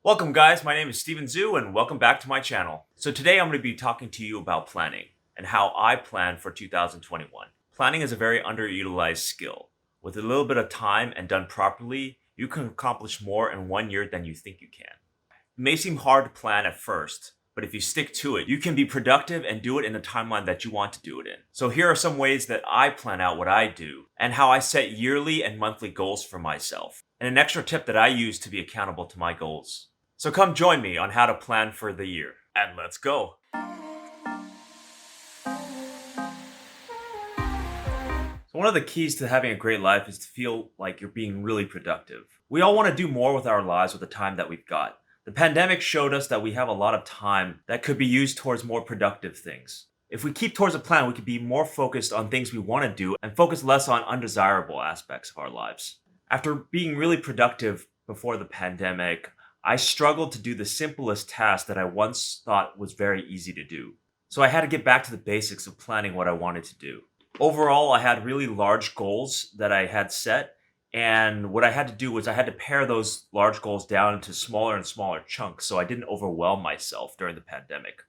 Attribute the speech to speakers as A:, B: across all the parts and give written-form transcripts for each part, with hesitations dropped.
A: Welcome guys, my name is Steven Zhu and welcome back to my channel. So today I'm going to be talking to you about planning and how I plan for 2021. Planning is a very underutilized skill. With a little bit of time and done properly, you can accomplish more in 1 year than you think you can. It may seem hard to plan at first, but if you stick to it, you can be productive and do it in the timeline that you want to do it in. So here are some ways that I plan out what I do and how I set yearly and monthly goals for myself, and an extra tip that I use to be accountable to my goals. So come join me on how to plan for the year, and let's go. So one of the keys to having a great life is to feel like you're being really productive. We all want to do more with our lives with the time that we've got. The pandemic showed us that we have a lot of time that could be used towards more productive things. If we keep towards a plan, we could be more focused on things we want to do and focus less on undesirable aspects of our lives. After being really productive before the pandemic, I struggled to do the simplest task that I once thought was very easy to do. So I had to get back to the basics of planning what I wanted to do. Overall, I had really large goals that I had set. And what I had to do was I had to pare those large goals down into smaller and smaller chunks so I didn't overwhelm myself during the pandemic.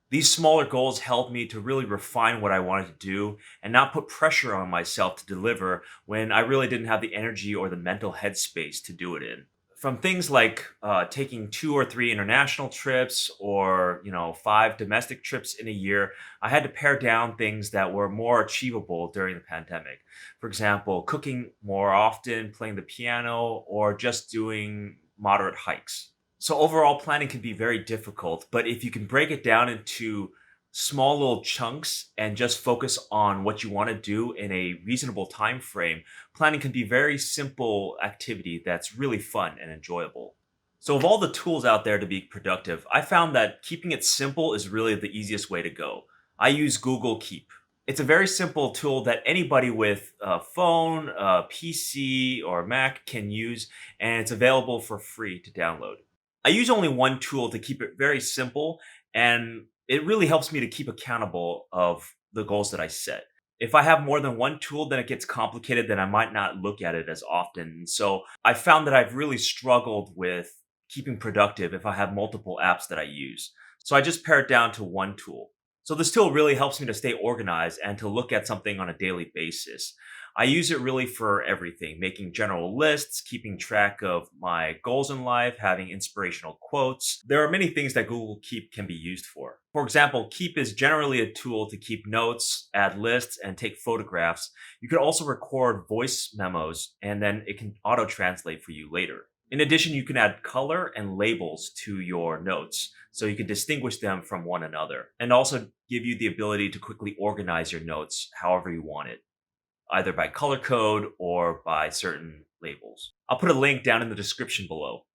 A: These smaller goals helped me to really refine what I wanted to do and not put pressure on myself to deliver when I really didn't have the energy or the mental headspace to do it in. From things like taking 2 or 3 international trips or 5 domestic trips in a year, I had to pare down things that were more achievable during the pandemic. For example, cooking more often, playing the piano, or just doing moderate hikes. So overall, planning can be very difficult, but if you can break it down into small little chunks and just focus on what you want to do in a reasonable time frame, planning can be very simple activity that's really fun and enjoyable. So of all the tools out there to be productive, I found that keeping it simple is really the easiest way to go. I use Google Keep. It's a very simple tool that anybody with a phone, a PC, or Mac can use, and it's available for free to download. I use only one tool to keep it very simple, and it really helps me to keep accountable of the goals that I set. If I have more than one tool, then it gets complicated, then I might not look at it as often. So I found that I've really struggled with keeping productive if I have multiple apps that I use. So I just pare it down to one tool. So this tool really helps me to stay organized and to look at something on a daily basis. I use it really for everything, making general lists, keeping track of my goals in life, having inspirational quotes. There are many things that Google Keep can be used for. For example, Keep is generally a tool to keep notes, add lists, and take photographs. You could also record voice memos, and then it can auto translate for you later. In addition, you can add color and labels to your notes so you can distinguish them from one another and also give you the ability to quickly organize your notes however you want it, either by color code or by certain labels. I'll put a link down in the description below.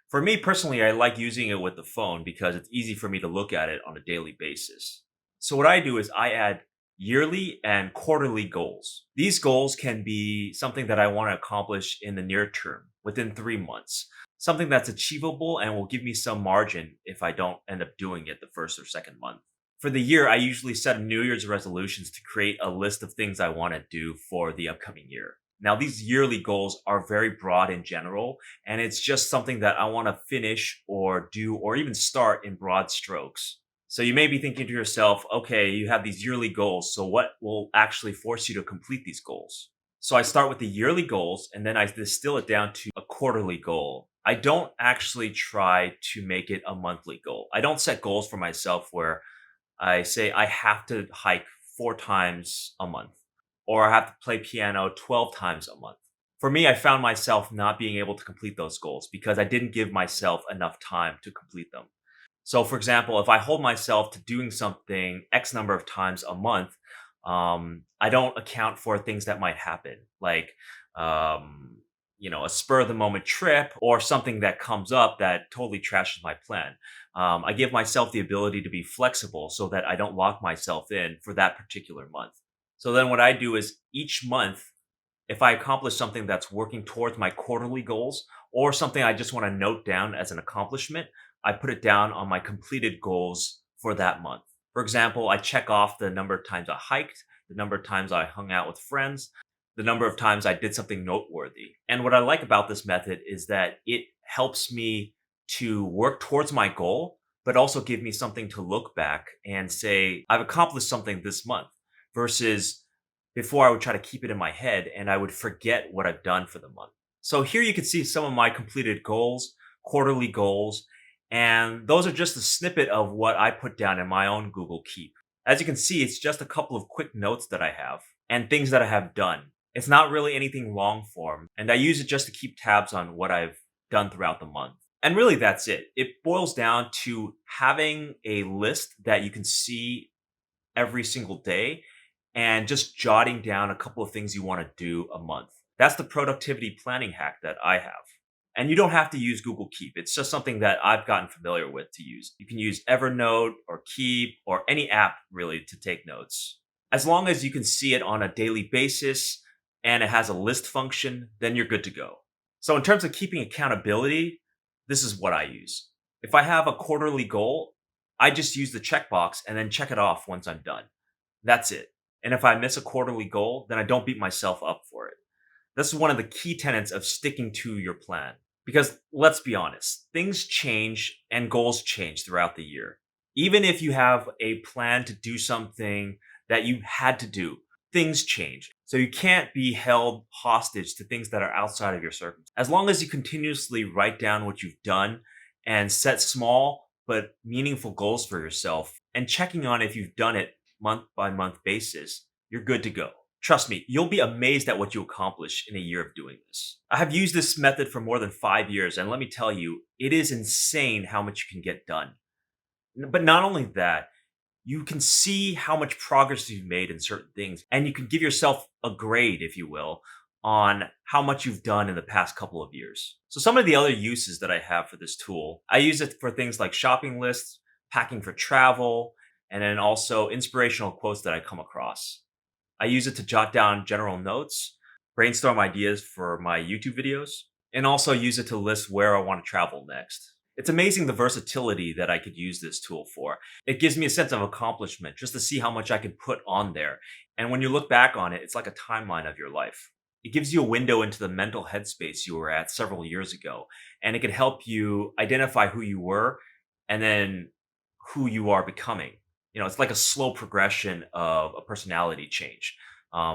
A: For me personally, I like using it with the phone because it's easy for me to look at it on a daily basis. So what I do is I add yearly and quarterly goals. These goals can be something that I want to accomplish in the near term, within 3 months. Something that's achievable and will give me some margin if I don't end up doing it the first or second month. For the year, I usually set New Year's resolutions to create a list of things I want to do for the upcoming year. Now, these yearly goals are very broad in general, and it's just something that I want to finish or do or even start in broad strokes. So you may be thinking to yourself, okay, you have these yearly goals, so what will actually force you to complete these goals? So I start with the yearly goals and then I distill it down to a quarterly goal. I don't actually try to make it a monthly goal. I don't set goals for myself where I say I have to hike 4 times a month, or I have to play piano 12 times a month. For me, I found myself not being able to complete those goals because I didn't give myself enough time to complete them. So, for example, if I hold myself to doing something X number of times a month, I don't account for things that might happen, like a spur of the moment trip or something that comes up that totally trashes my plan. I give myself the ability to be flexible so that I don't lock myself in for that particular month. So then what I do is each month, if I accomplish something that's working towards my quarterly goals or something I just want to note down as an accomplishment, I put it down on my completed goals for that month. For example, I check off the number of times I hiked, the number of times I hung out with friends, the number of times I did something noteworthy. And what I like about this method is that it helps me to work towards my goal, but also give me something to look back and say, I've accomplished something this month versus before I would try to keep it in my head and I would forget what I've done for the month. So here you can see some of my completed goals, quarterly goals, and those are just a snippet of what I put down in my own Google Keep. As you can see, it's just a couple of quick notes that I have and things that I have done. It's not really anything long form, and I use it just to keep tabs on what I've done throughout the month. And really, that's it. It boils down to having a list that you can see every single day and just jotting down a couple of things you want to do a month. That's the productivity planning hack that I have. And you don't have to use Google Keep. It's just something that I've gotten familiar with to use. You can use Evernote or Keep or any app really to take notes. As long as you can see it on a daily basis and it has a list function, then you're good to go. So in terms of keeping accountability, this is what I use. If I have a quarterly goal, I just use the checkbox and then check it off once I'm done. That's it. And if I miss a quarterly goal, then I don't beat myself up for it. This is one of the key tenets of sticking to your plan. Because let's be honest, things change and goals change throughout the year. Even if you have a plan to do something that you had to do, things change. So you can't be held hostage to things that are outside of your circumstance. As long as you continuously write down what you've done and set small but meaningful goals for yourself and checking on if you've done it month by month basis, you're good to go. Trust me, you'll be amazed at what you accomplish in a year of doing this. I have used this method for more than 5 years, and let me tell you, it is insane how much you can get done. But not only that, you can see how much progress you've made in certain things, and you can give yourself a grade, if you will, on how much you've done in the past couple of years. So some of the other uses that I have for this tool, I use it for things like shopping lists, packing for travel, and then also inspirational quotes that I come across. I use it to jot down general notes, brainstorm ideas for my YouTube videos, and also use it to list where I want to travel next. It's amazing the versatility that I could use this tool for. It gives me a sense of accomplishment just to see how much I can put on there. And when you look back on it, it's like a timeline of your life. It gives you a window into the mental headspace you were at several years ago, and it can help you identify who you were and then who you are becoming. It's like a slow progression of a personality change.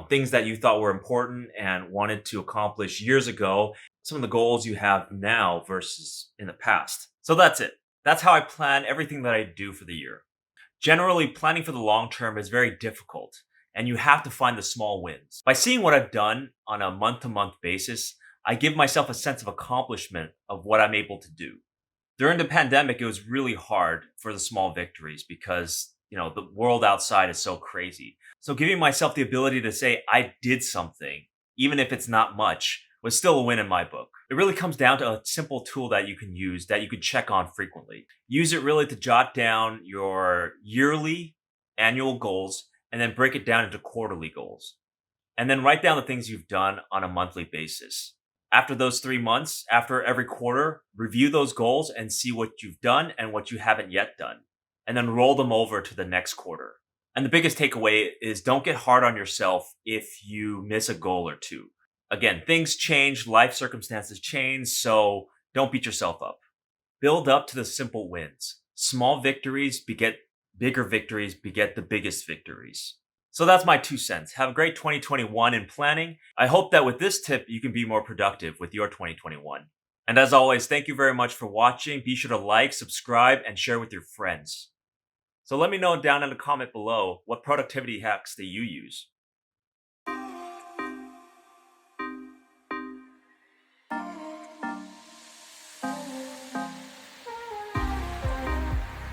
A: Things that you thought were important and wanted to accomplish years ago, some of the goals you have now versus in the past. So that's it. That's how I plan everything that I do for the year. Generally, planning for the long term is very difficult, and you have to find the small wins. By seeing what I've done on a month to month basis, I give myself a sense of accomplishment of what I'm able to do. During the pandemic, it was really hard for the small victories because the world outside is so crazy. So giving myself the ability to say I did something, even if it's not much, was still a win in my book. It really comes down to a simple tool that you can use that you can check on frequently. Use it really to jot down your yearly, annual goals, and then break it down into quarterly goals. And then write down the things you've done on a monthly basis. After those 3 months, after every quarter, review those goals and see what you've done and what you haven't yet done. And then roll them over to the next quarter. And the biggest takeaway is don't get hard on yourself if you miss a goal or two. Again, things change, life circumstances change, so don't beat yourself up. Build up to the simple wins. Small victories beget bigger victories, beget the biggest victories. So that's my 2 cents. Have a great 2021 in planning. I hope that with this tip, you can be more productive with your 2021. And as always, thank you very much for watching. Be sure to like, subscribe, and share with your friends. So let me know down in the comment below what productivity hacks that you use.